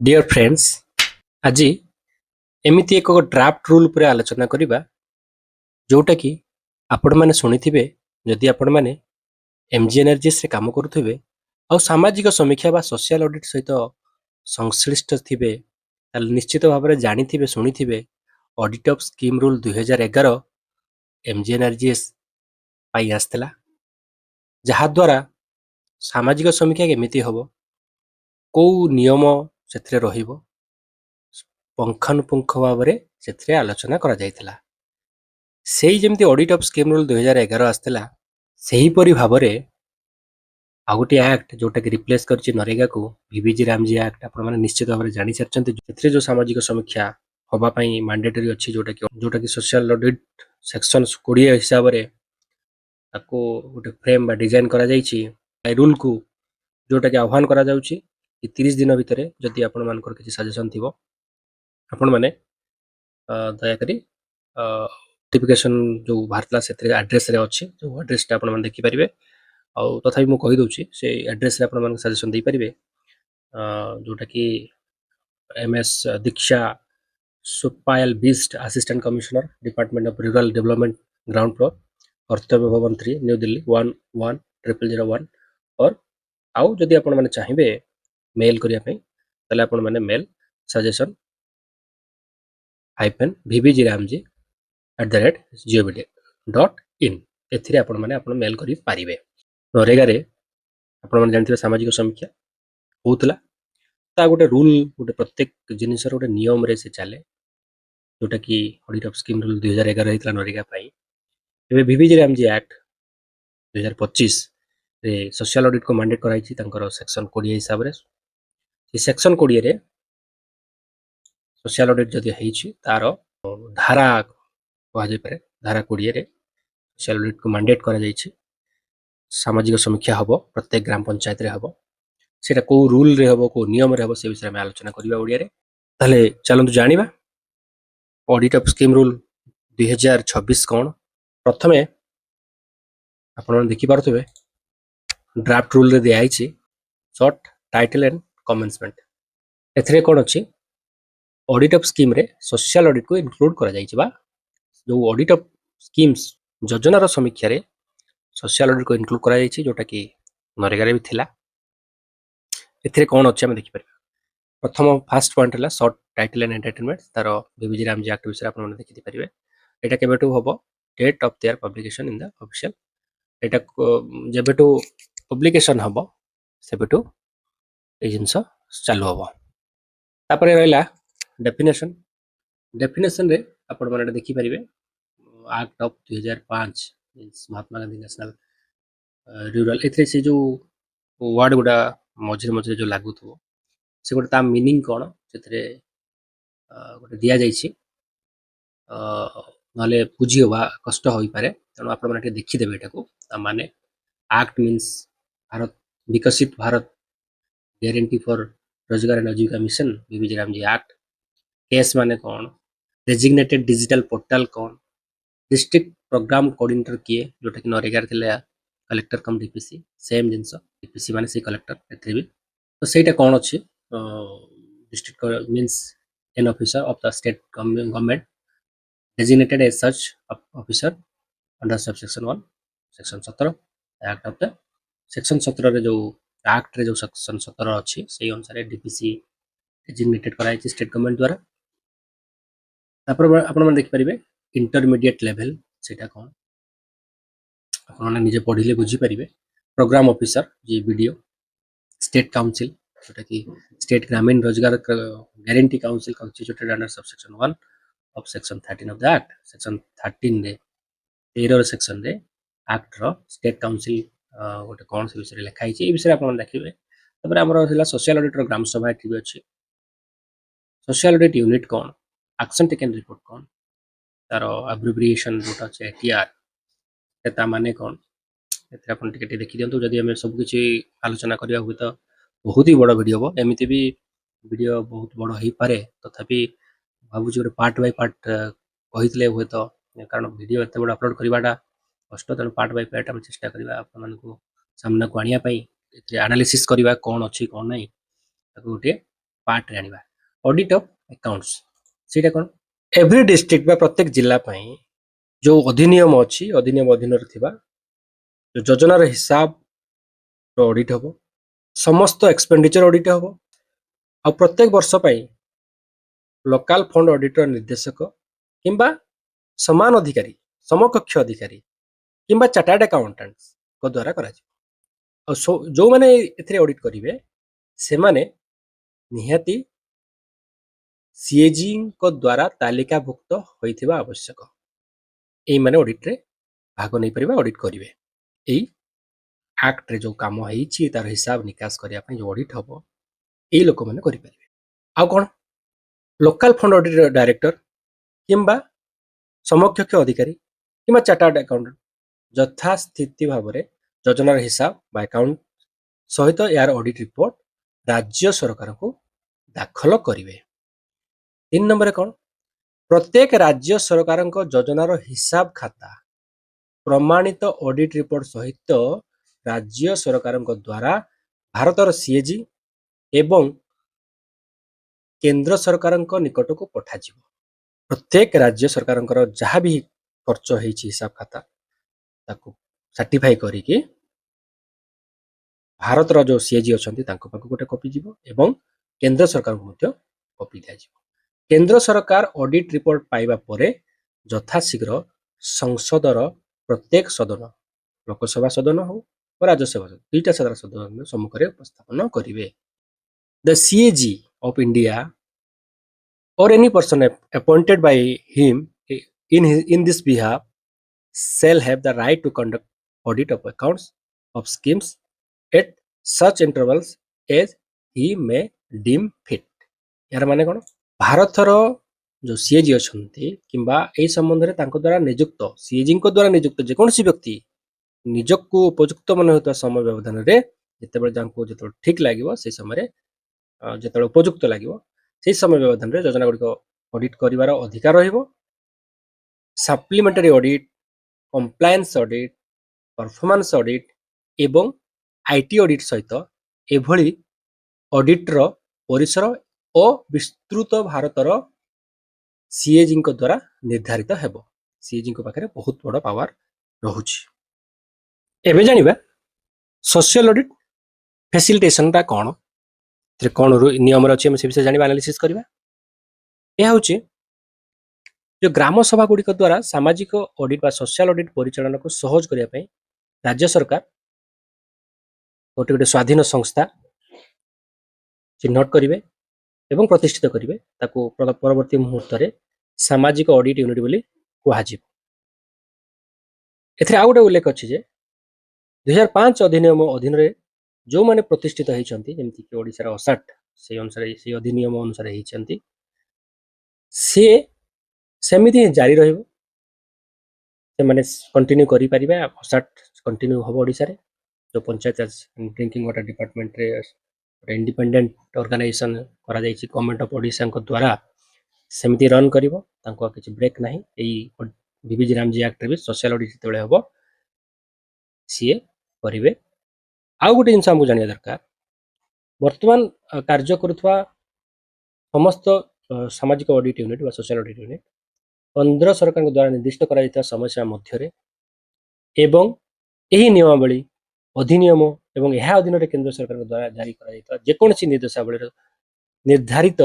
Dear friends, आज एमती एक ड्राफ्ट रूल पर आलोचना करवा जोटा कि आपण मैंने शुणी थे जदि आपण मैंने एमजी एनर्जीस रे काम करुवे आ सामाजिक समीक्षा बा सोशल ऑडिट सहित संश्लिष्ट थे निश्चित भाव में जानी शुणी थे audit of scheme rule 2011 MG NREGS आसला जहाद्वारा सामाजिक समीक्षा केमिति हम कौ नियम से रहिबो पुंखानुपुंख भाव में आलोचना करा जायतिला। सेही जेमती ऑडिट ऑफ स्कीम रूल 2011 आसला सेहीपरि भाव में आ गोटे एक्ट जोटा कि रिप्लेस करछि नरेगा को वीबीजी रामजी एक्ट आपण माने निश्चित भाव में जानि सारछन्ते जेथरे जो सामाजिक समीक्षा होबा पई मैंडेटरी अछि जोटा कि सोशल ऑडिट सेक्शन 20 हिसाब रे ताको गोटे फ्रेम बा डिजाइन करा जायछि ए रूल को जोटा कि आह्वान करा जाउछि कि 30 दिन भितर जदि आपण मानकर किछि सजेशन थिबो आपण माने दया करी नोटिफिकेशन जो बाहरला से एड्रेस रे अच्छे जो एड्रेस टा आपण देखि परिबे आ तथापि मु कहि दउछि से एड्रेस रे आपण मान सजेशन दे परिबे जोटा कि Ms Diksha Supayal Bisht assistant commissioner department of rural development ground floor Kartavya Bhavan 3 new Delhi 110001 और आउ जदि आपण माने चाहिबे मेल करिया पई तले आपण माने मेल सजेशन -vbgramji@gov.in एथिरे आपण माने आपण मेल करि पारिबे। नरेगा रे आपण माने जानथिबे सामाजिक समीक्षा होतला ता गोटे रूल गोटे प्रत्येक जिनिसर गोटे नियम रे से चले जोटा कि ऑडिट ऑफ स्कीम रूल 2011 हेतला नरेगा पाई एबे वीबीजी रामजी एक्ट 2025 रे सोशल ऑडिट को मैंडेट कराइछि तांकर सेक्शन 20 हिसाब रे सेक्शन 20 रे सोशल ऑडिट जदि हेछि तार धारा कह जाय पारे धारा 20 रे सोशल ऑडिट को मैंडेट करा जायछि सामाजिक समीक्षा हबो प्रत्येक ग्राम पंचायत रे हबो सेटा को रूल रे हबो को नियम रे हबो से विषय में आलोचना करिबा ओडिया रे ताले चलंतु जानिबा ऑडिट ऑफ स्कीम रूल 2026 कोन प्रथमे आपण देखि पारथबे ड्राफ्ट रूल रे दिया आइछि शॉर्ट टाइटल एंड कमेंसमेंट एथरे कोन अछि ऑडिट ऑफ स्कीम रे सोशल ऑडिट को इंक्लूड करा जायछि बा जो ऑडिट ऑफ स्कीम्स योजना रो समीक्षा रे सोशल ऑडिट को इंक्लूड करा जायछि जोटा कि नरेगा रे भी थिला एथरे कोन अछि हम देखि परबा प्रथम फर्स्ट पॉइंट हला शॉर्ट टाइटल एंड एंटरटेनमेंट तारो बीबीजी रामजी एक्ट विषय आपण देखि परिबे एटा केबेटू हबो date of their publication in the official एटा जेबेटू पब्लिकेशन हबो सेबेटू ए जिंस चालू हबो तापरे रहला डेफिनेशन रे आपण माने देखि परिबे act of 2005 means Mahatma Gandhi national rural एथरे से जो वर्ड गुडा मझे मझे जो लागू थो से गोटे ता मीनिंग कोन सेथरे गोटे दिया जायछि नले बुझी होबा कष्ट होई पारे तनो आपण माने देखि देबे एटा को माने act means Bharat Viksit Bharat guarantee for Rozgar and Ajeevika mission VBG RAM G act केस माने कोन डेजिग्नेटेड डिजिटल पोर्टल कोन डिस्ट्रिक्ट प्रोग्राम कोऑर्डिनेटर किए जोटा कि नरेगा थिले कलेक्टर कम डीपीसी सेम जिंस डीपीसी माने से कलेक्टर एथरे भी तो सेटा कोन अछि district means an officer of the state government designated as such officer under subsection 1 section 17 act of the section 17 रे जो एक्ट रे जो सेक्शन 17 अछि सेही अनुसार डीपीसी डेजिग्नेटेड कराइछि स्टेट गवर्नमेंट द्वारा तापर आपण मन देख परिबे इंटरमीडिएट लेवल सेटा कोन आपण माने निजे पढिले बुझी परिबे प्रोग्राम ऑफिसर जे वीडियो स्टेट काउंसिल जोटा कि स्टेट ग्रामीण रोजगार guarantee council constituted under subsection 1 of section 13 of the act section 13 रे 13 सेक्शन रे एक्ट रो स्टेट काउंसिल गोटे कोन से विषय लिखाई छै ए विषय आपण देखिबे तबरे हमर हला सोशल ऑडिट रो ग्राम सभा एठी अछि सोशल ऑडिट यूनिट कोन एक्शन टेकन रिपोर्ट कोन तारो एब्रिविएशन जोटा छै एटीआर एता माने कोन एते आपण टिके देखि दियंतु जदि हम सब किछि आलोचना करिया हुई तो बहुत ही बड़ वीडियो हो एमिति भी वीडियो बहुत बड़ होई पारे तथापि भाबु जे पार्ट बाय पार्ट कहितले हुए तो कारण वीडियो एते बड़ अपलोड करबाटा कष्ट तेणु पार्ट बाय पार्ट हम चेष्टा करबा आपण मानको सामना को आनिया पई एते एनालिसिस करबा कोन अछि कोन नै ताको गोटे पार्ट रे आनिबा ऑडिट ऑफ अकाउंट्स सीटा कोन एवरी डिस्ट्रिक्ट बा प्रत्येक जिला पई जो अधिनियम अछि अधिनियम अधीन रे थिबा जो योजनार हिसाब रो ऑडिट हबो समस्त एक्सपेंडिचर ऑडिट हबो आ प्रत्येक वर्ष पई लोकल फंड ऑडिटर निर्देशक किंबा समान अधिकारी समकक्ष अधिकारी किंबा चार्टर्ड अकाउंटेंट्स को द्वारा करा जो माने एथिरे ऑडिट करिवे से माने निहाती सीएजी को द्वारा तालिकाभुक्त होइथिबा आवश्यक एई माने ऑडिट रे भाग नै परिबा ऑडिट करिवे एई एक्ट रे जो काम हेछि तार हिसाब निकास करिया पई जो ऑडिट हबो एई लोक माने करि परिबे आ कोन लोकल फंड ऑडिट डायरेक्टर किंबा समकक्ष अधिकारी किंबा चार्टर्ड अकाउंटेंट यथा स्थिति भावरे योजनार हिसाब बा अकाउंट सहित यार ऑडिट रिपोर्ट राज्य सरकार को दाखल करिवे 3 नंबर कोन प्रत्येक राज्य सरकार योजनार हिसाब खाता प्रमाणित ऑडिट रिपोर्ट सहित राज्य सरकार द्वारा भारतर सीएजी एवं केंद्र सरकार निकट को पठा प्रत्येक राज्य सरकार जहाँ भी खर्च होइछि हिसाब खाता ताको सर्टिफाई करिके भारत रो जो सीएजी अछंती तांको पाखु गोटे कॉपी जीवो एवं केंद्र सरकार को मध्य कॉपी दिया जीवो केंद्र सरकार ऑडिट रिपोर्ट पाइबा परे यथाशीघ्र संसदर प्रत्येक सदन लोकसभा सदन हो और राज्यसभा सदन दुईटा सदन सम्मुख में उपस्थापन करिवे the CAG of India or any person appointed by him in this behalf shall have the right to conduct audit of accounts of schemes at such intervals as he may deem fit यार माने कोन भारतर जो CAG अछंती किंबा एई संबंध रे तांको द्वारा नियुक्त CAG को द्वारा नियुक्त जे कोनसी व्यक्ति निजको उपयुक्त मन होता समय व्यवधान रे जेतेबेले जांको जेतो ठीक लागिवो से समय रे जेतेबेले उपयुक्त लागिवो से समय व्यवधान रे योजना गुडी को ऑडिट करिवार अधिकार रहिबो supplementary audit compliance audit performance audit एवं आईटी ऑडिट सहित एभली ऑडिट रो परिसर ओ विस्तृत भारतर सीएजी को द्वारा निर्धारित हेबो सीएजी को पाखरे बहुत बड़ पावर रहुछि एबे जानिबा सोशल ऑडिट फैसिलिटेशन ता कोन कौन नियम अच्छे से विषय जाना एनालिसिस करवा यह हूँ जो ग्राम सभा गुड़िक द्वारा सामाजिक ऑडिट बा सोशल ऑडिट परिचालन को सहज करने राज्य सरकार गोटे गोटे स्वाधीन संस्था चिन्हट करेंगे एवं प्रतिष्ठित करेंगे परवर्ती मुहूर्त में सामाजिक ऑडिट यूनिट बोली कहुए एथिरे आउ गोटे उल्लेख अच्छी 2005 अधिनियम अधीन जो माने प्रतिष्ठित होइछंती जेमति कि ओडिसा रा असाट से अनुसार से अधिनियम अनुसार होइछंती से सेमिति जारी रहइबो से माने कंटिन्यू करि परिबा असाट कंटिन्यू होबो ओडिसा रे जो पंचायत ड्रिंकिंग वाटर डिपार्टमेंट रे इंडिपेंडेंट ऑर्गेनाइजेशन करा जायछि गवर्नमेंट ऑफ ओडिसा को द्वारा सेमिति रन करिवो तांको किछि ब्रेक नाही एई बीबीजी रामजी एक्ट रे भी सोशल ऑडिट जेतेबेले होबो सीए करिवे आउ गोटे जिनस हमको जानिया दरकार वर्तमान कार्य करुवा समस्त सामाजिक ऑडिट यूनिट बा सोशल ऑडिट यूनिट केंद्र सरकार द्वारा निर्दिष्ट करा समय सीमा मध्य एवं यही नियमावली अधिनियम एवं यह अधीन केंद्र सरकार द्वारा जारी करा जेकोसी निर्देशावली निर्धारित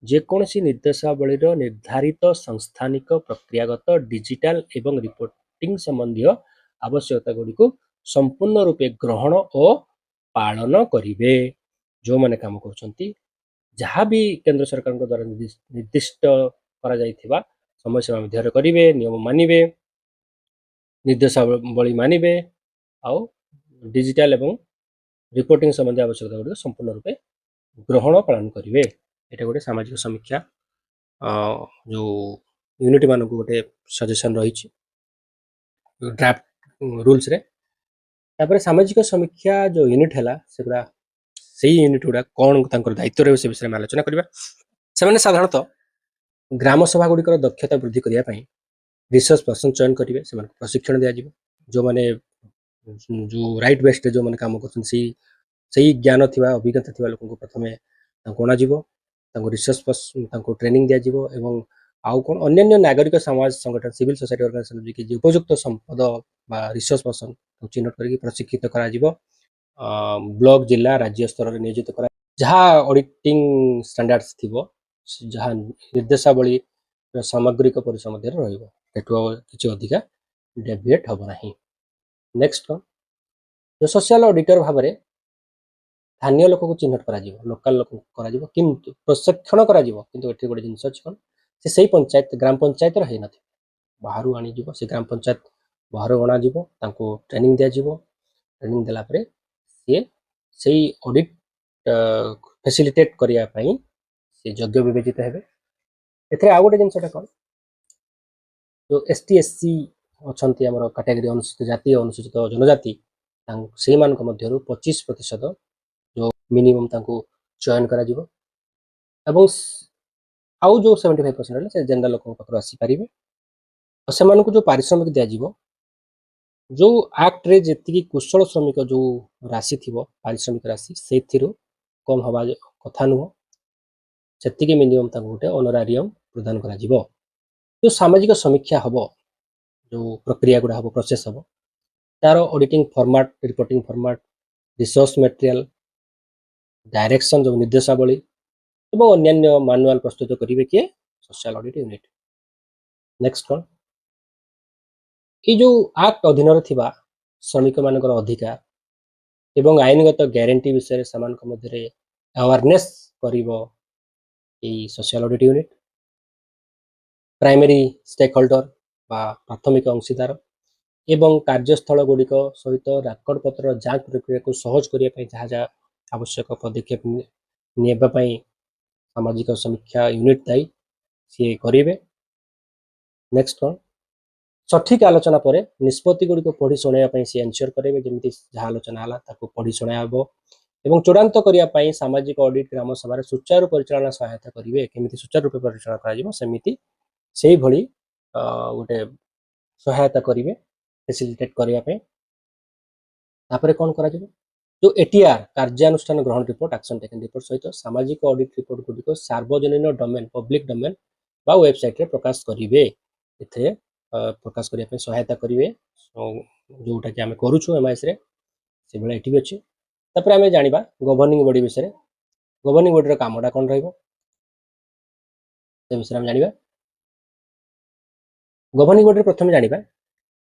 जेकोसी निर्देशावली निर्धारित संस्थानिक प्रक्रियागत डिजिटल एवं रिपोर्टिंग संबंधी आवश्यकता गुड़ी को संपूर्ण रूपे ग्रहण और पालन करिवे जो माने काम करछंती जहाँ भी केंद्र सरकार द्वारा निर्दिष्ट करा जायथिबा समय सीमा मध्य करिवे नियम मानिवे निर्देशावली मानिवे आउ डिजिटल एवं रिपोर्टिंग संबंधी आवश्यकता गुड़ी संपूर्ण रूपे ग्रहण पालन करिवे एटा गोटे सामाजिक समीक्षा जो यूनिट मान को गोटे सजेशन रही ड्राफ्ट रूल्स रे तापर सामाजिक समीक्षा जो यूनिट है से यूनिट गुड़ा कौन दायित्व रहे से विषय में आलोचना करवा से साधारणतः ग्राम सभा गुड़िक दक्षता वृद्धि करने रिसर्च पर्सन चयन करेंगे से प्रशिक्षण दिज्व जो मैंने जो राइट बेस्ट जो मैंने कम कर ज्ञान थी अभिज्ञता थी लोक प्रथम ତାଙ୍କୁ ଅଣାଯିବ, ତାଙ୍କୁ ତାଙ୍କୁ ଟ୍ରେନିଂ ଦିଆଯିବ ଏବଂ ଆଉ କ'ଣ ଅନ୍ୟାନ୍ୟ ନାଗରିକ ସମାଜ ସଂଗଠନ ସିଭିଲ ସୋସାଇଟି ଅର୍ଗାନାଇଜେସନ ଯେ ଉପଯୁକ୍ତ ସମ୍ପଦ ବା ରିସୋର୍ସ ପର୍ସନ ଚିହ୍ନଟ କରିକି ପ୍ରଶିକ୍ଷିତ କରାଯିବ। ବ୍ଲକ ଜିଲ୍ଲା ରାଜ୍ୟ ସ୍ତରରେ ନିୟୋଜିତ କରା ଯାହା ଅଡିଟିଂ ଷ୍ଟାଣ୍ଡାର୍ଡସ୍ ଥିବ ଯାହା ନିର୍ଦ୍ଦେଶାବଳୀ ସାମଗ୍ରିକ ପରିସର ମଧ୍ୟରେ ରହିବ, ସେଠୁ କିଛି ଅଧିକା ଡେଭିଏଟ୍ ହେବ ନାହିଁ। ନେକ୍ସଟ କ'ଣ, ସୋସିଆଲ ଅଡିଟର ଭାବରେ ସ୍ଥାନୀୟ ଲୋକକୁ ଚିହ୍ନଟ କରାଯିବ, ଲୋକାଲ ଲୋକଙ୍କୁ କରାଯିବ, କିନ୍ତୁ ପ୍ରଶିକ୍ଷଣ କରାଯିବ। କିନ୍ତୁ ଏଠି ଗୋଟେ ଜିନିଷ ଅଛି କ'ଣ, ସେ ସେଇ ପଞ୍ଚାୟତ ଗ୍ରାମ ପଞ୍ଚାୟତର ହେଇନଥିବ, ବାହାରୁ ଆଣିଯିବ, ସେ ଗ୍ରାମ ପଞ୍ଚାୟତ ବାହାରୁ ଅଣାଯିବ, ତାଙ୍କୁ ଟ୍ରେନିଂ ଦିଆଯିବ। ଟ୍ରେନିଂ ଦେଲା ପରେ ସିଏ ସେଇ ଅଡିଟ୍ ଫେସିଲିଟେଟ୍ କରିବା ପାଇଁ ସେ ଯୋଗ୍ୟ ବିବେଚିତ ହେବେ। ଏଥିରେ ଆଉ ଗୋଟେ ଜିନିଷଟା କ'ଣ, ଯେଉଁ ST SC ଅଛନ୍ତି ଆମର କାଟାଗୋରୀ ଅନୁସୂଚିତ ଜାତି ଅନୁସୂଚିତ ଜନଜାତି, ସେଇମାନଙ୍କ ମଧ୍ୟରୁ 25% ଯେଉଁ ମିନିମମ୍ ତାଙ୍କୁ ଚୟନ କରାଯିବ ଏବଂ ଆଉ ଯେଉଁ 75% ହେଲେ ସେ ଜେନେରାଲ ଲୋକଙ୍କ ପାଖରୁ ଆସିପାରିବେ। ଆଉ ସେମାନଙ୍କୁ ଯେଉଁ ପାରିଶ୍ରମିକ ଦିଆଯିବ, ଯେଉଁ ଆକ୍ଟରେ ଯେତିକି କୁଶଳ ଶ୍ରମିକ ଯେଉଁ ରାଶି ଥିବ ପାରିଶ୍ରମିକ ରାଶି, ସେଇଥିରୁ କମ୍ ହେବା କଥା ନୁହଁ, ସେତିକି ମିନିମମ୍ ତାଙ୍କୁ ଗୋଟେ ଅନରାରିୟମ୍ ପ୍ରଦାନ କରାଯିବ। ଯେଉଁ ସାମାଜିକ ସମୀକ୍ଷା ହେବ, ଯେଉଁ ପ୍ରକ୍ରିୟା ଗୁଡ଼ା ହେବ, ପ୍ରୋସେସ୍ ହେବ, ତାର auditing format, reporting format, resource material, direction ଯେଉଁ ନିର୍ଦ୍ଦେଶାବଳୀ ଏବଂ ଅନ୍ୟାନ୍ୟ ମାନୁଆଲ ପ୍ରସ୍ତୁତ କରିବେ କିଏ, ସୋସିଆଲ ଅଡିଟ୍ ୟୁନିଟ୍। ନେକ୍ସଟ କ'ଣ, ଏଇ ଯେଉଁ ଆକ୍ଟ ଅଧୀନରେ ଥିବା ଶ୍ରମିକମାନଙ୍କର ଅଧିକାର ଏବଂ ଆଇନଗତ ଗ୍ୟାରେଣ୍ଟି ବିଷୟରେ ସେମାନଙ୍କ ମଧ୍ୟରେ ଆୱାରନେସ୍ କରିବ ଏଇ social audit unit. Primary stake holder ବା ପ୍ରାଥମିକ ଅଂଶୀଦାର ଏବଂ କାର୍ଯ୍ୟସ୍ଥଳ ଗୁଡ଼ିକ ସହିତ ରେକର୍ଡପତ୍ର ଯାଞ୍ଚ ପ୍ରକ୍ରିୟାକୁ ସହଜ କରିବା ପାଇଁ ଯାହା ଯାହା ଆବଶ୍ୟକ ପଦକ୍ଷେପ ନେବା ପାଇଁ ସାମାଜିକ ସମୀକ୍ଷା ୟୁନିଟ୍ ଦାୟୀ, ସିଏ କରିବେ। ନେକ୍ସଟ କ'ଣ, ସଠିକ ଆଲୋଚନା ପରେ ନିଷ୍ପତ୍ତି ଗୁଡ଼ିକ ପଢ଼ି ଶୁଣାଇବା ପାଇଁ ସିଏ ଏନ୍ସ୍ୟୋର କରିବେ, ଯେମିତି ଯାହା ଆଲୋଚନା ହେଲା ତାକୁ ପଢ଼ି ଶୁଣାହବ ଏବଂ ଚୂଡ଼ାନ୍ତ କରିବା ପାଇଁ ସାମାଜିକ ଅଡିଟ୍ ଗ୍ରାମ ସଭାରେ ସୁଚାରୁ ପରିଚାଳନା ସହାୟତା କରିବେ। କେମିତି ସୁଚାରୁ ରୂପେ ପରିଚାଳନା କରାଯିବ ସେମିତି ସେଇଭଳି ଗୋଟେ ସହାୟତା କରିବେ ଫେସିଲିଟେଟ୍ କରିବା ପାଇଁ। ତାପରେ କ'ଣ କରାଯିବ, ଯେଉଁ ATR କାର୍ଯ୍ୟାନୁଷ୍ଠାନ ଗ୍ରହଣ ରିପୋର୍ଟ, ଆକ୍ସନ ଟେକେନ୍ ରିପୋର୍ଟ ସହିତ ସାମାଜିକ ଅଡିଟ୍ ରିପୋର୍ଟ ଗୁଡ଼ିକ ସାର୍ବଜନୀନ ଡୋମେନ୍, ପବ୍ଲିକ ଡୋମେନ୍ ବା ୱେବସାଇଟ୍ରେ ପ୍ରକାଶ କରିବେ। ଏଥିରେ ପ୍ରକାଶ କରିବା ପାଇଁ ସହାୟତା କରିବେ, ଯେଉଁଟାକି ଆମେ କରୁଛୁ MISରେ, ସେଭଳିଆ ଏଠି ବି ଅଛି। ତାପରେ ଆମେ ଜାଣିବା ଗଭର୍ଣ୍ଣିଂ ବଡି ବିଷୟରେ। ଗଭର୍ଣ୍ଣିଂ ବଡିର କାମଟା କ'ଣ ରହିବ ସେ ବିଷୟରେ ଆମେ ଜାଣିବା। ଗଭର୍ଣ୍ଣିଂ ବଡିରେ ପ୍ରଥମେ ଜାଣିବା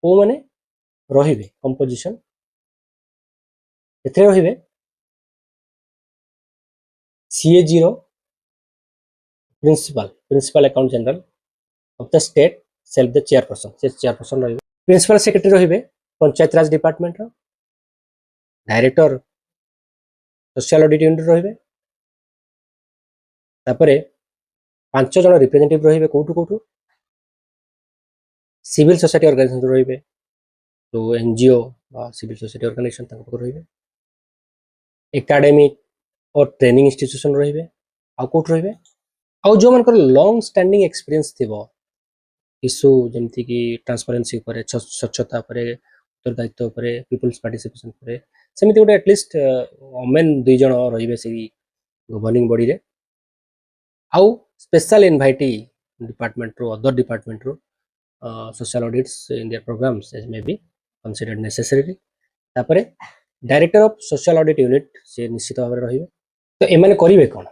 କୋଉମାନେ ରହିବେ, କମ୍ପୋଜିସନ। ଏଥିରେ ରହିବେ CAG ର principal account general of the state self the chairperson, ସେ ଚେୟାରପର୍ସନ ରହିବେ। ପ୍ରିନ୍ସିପାଲ ସେକ୍ରେଟାରୀ ରହିବେ ପଞ୍ଚାୟତ ରାଜ ଡିପାର୍ଟମେଣ୍ଟର। ଡାଇରେକ୍ଟର ସୋସିଆଲ ଅଡିଟ୍ ୟୁନିଟ୍ ରହିବେ। ତାପରେ 5 ଜଣ ରିପ୍ରେଜେଣ୍ଟେଟିଭ ରହିବେ କୋଉଠୁ, ସିଭିଲ ସୋସାଇଟି ଅର୍ଗାନାଇଜେସନ ରହିବେ, ଯେଉଁ NGO ବା ସିଭିଲ ସୋସାଇଟି ଅର୍ଗାନାଇଜେସନ ତାଙ୍କ ପାଖରୁ ରହିବେ। ଏକାଡେମିକ ଓ ଟ୍ରେନିଂ ଇନଷ୍ଟିଟ୍ୟୁସନ ରହିବେ। ଆଉ କୋଉଠି ରହିବେ, ଆଉ ଯେଉଁମାନଙ୍କର ଲଙ୍ଗ ଷ୍ଟାଣ୍ଡିଂ ଏକ୍ସପିରିଏନ୍ସ ଥିବ ଇସ୍ୟୁ ଯେମିତିକି ଟ୍ରାନ୍ସପାରେନ୍ସି ଉପରେ, ସ୍ୱଚ୍ଛତା ଉପରେ, ଉତ୍ତରଦାୟିତ୍ୱ ଉପରେ, ପିପୁଲ୍ସ ପାର୍ଟିସିପେସନ ଉପରେ, ସେମିତି ଗୋଟେ ଆଟଲିଷ୍ଟ ଓମେନ୍ 2 ଜଣ ରହିବେ ସେଇ ଗଭର୍ଣ୍ଣିଂ ବଡିରେ। ଆଉ ସ୍ପେଶାଲ ଇନଭାଇଟି ଡିପାର୍ଟମେଣ୍ଟରୁ, ଅଦର ଡିପାର୍ଟମେଣ୍ଟରୁ social audits in their programs as may be considered necessary। ତାପରେ director of social audit unit ସେ ନିଶ୍ଚିତ ଭାବରେ ରହିବେ। ତ ଏମାନେ କରିବେ କ'ଣ,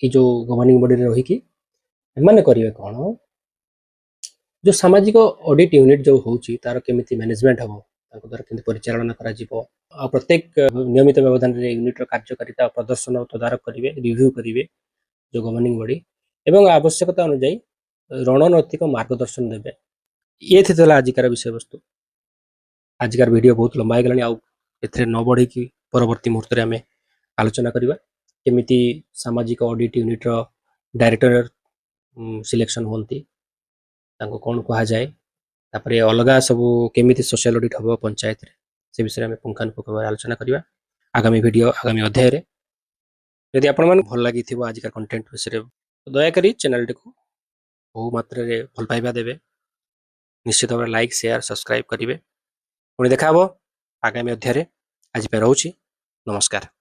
ଏଇ ଯେଉଁ ଗଭର୍ଣ୍ଣିଂ ବଡିରେ ରହିକି ଏମାନେ କରିବେ କ'ଣ, ଯେଉଁ ସାମାଜିକ ଅଡିଟ୍ ୟୁନିଟ୍ ଯେଉଁ ହେଉଛି ତାର କେମିତି ମ୍ୟାନେଜମେଣ୍ଟ ହେବ, ତାଙ୍କ ଦ୍ୱାରା କେମିତି ପରିଚାଳନା କରାଯିବ, ଆଉ ପ୍ରତ୍ୟେକ ନିୟମିତ ବ୍ୟବଧାନରେ ୟୁନିଟ୍ର କାର୍ଯ୍ୟକାରିତା ପ୍ରଦର୍ଶନ ତଦାରଖ କରିବେ, ରିଭ୍ୟୁ କରିବେ ଯେଉଁ ଗଭର୍ଣ୍ଣିଂ ବଡି, ଏବଂ ଆବଶ୍ୟକତା ଅନୁଯାୟୀ ରଣନୈତିକ ମାର୍ଗଦର୍ଶନ ଦେବେ। ଇଏ ଥିଲା ଆଜିକାର ବିଷୟବସ୍ତୁ। ଆଜିକାର ଭିଡ଼ିଓ ବହୁତ ଲମ୍ବା ହେଇଗଲାଣି, ଆଉ ଏଥିରେ ନ ବଢ଼େଇକି ପରବର୍ତ୍ତୀ ମୁହୂର୍ତ୍ତରେ ଆମେ ଆଲୋଚନା କରିବା କେମିତି ସାମାଜିକ ଅଡିଟ୍ ୟୁନିଟ୍ର ଡାଇରେକ୍ଟର ସିଲେକ୍ସନ୍ ହୁଅନ୍ତି, ତାଙ୍କୁ କ'ଣ କୁହାଯାଏ, ତାପରେ ଅଲଗା ସବୁ କେମିତି ସୋସିଆଲ ଅଡିଟ୍ ହେବ ପଞ୍ଚାୟତରେ, ସେ ବିଷୟରେ ଆମେ ପୁଙ୍ଖାନୁପୁଙ୍ଖ ଭାବରେ ଆଲୋଚନା କରିବା ଆଗାମୀ ଭିଡ଼ିଓ, ଆଗାମୀ ଅଧ୍ୟାୟରେ। ଯଦି ଆପଣମାନଙ୍କୁ ଭଲ ଲାଗିଥିବ ଆଜିକା କଣ୍ଟେଣ୍ଟ ବିଷୟରେ, ଦୟାକରି ଚ୍ୟାନେଲଟିକୁ ବହୁ ମାତ୍ରାରେ ଭଲ ପାଇବା ଦେବେ। ନିଶ୍ଚିତ ଭାବରେ ଲାଇକ୍, ସେୟାର, ସବସ୍କ୍ରାଇବ୍ କରିବେ। ପୁଣି ଦେଖା ହେବ ଆଗାମୀ ଅଧ୍ୟାୟରେ। ଆଜି ପାଇଁ ରହୁଛି, ନମସ୍କାର।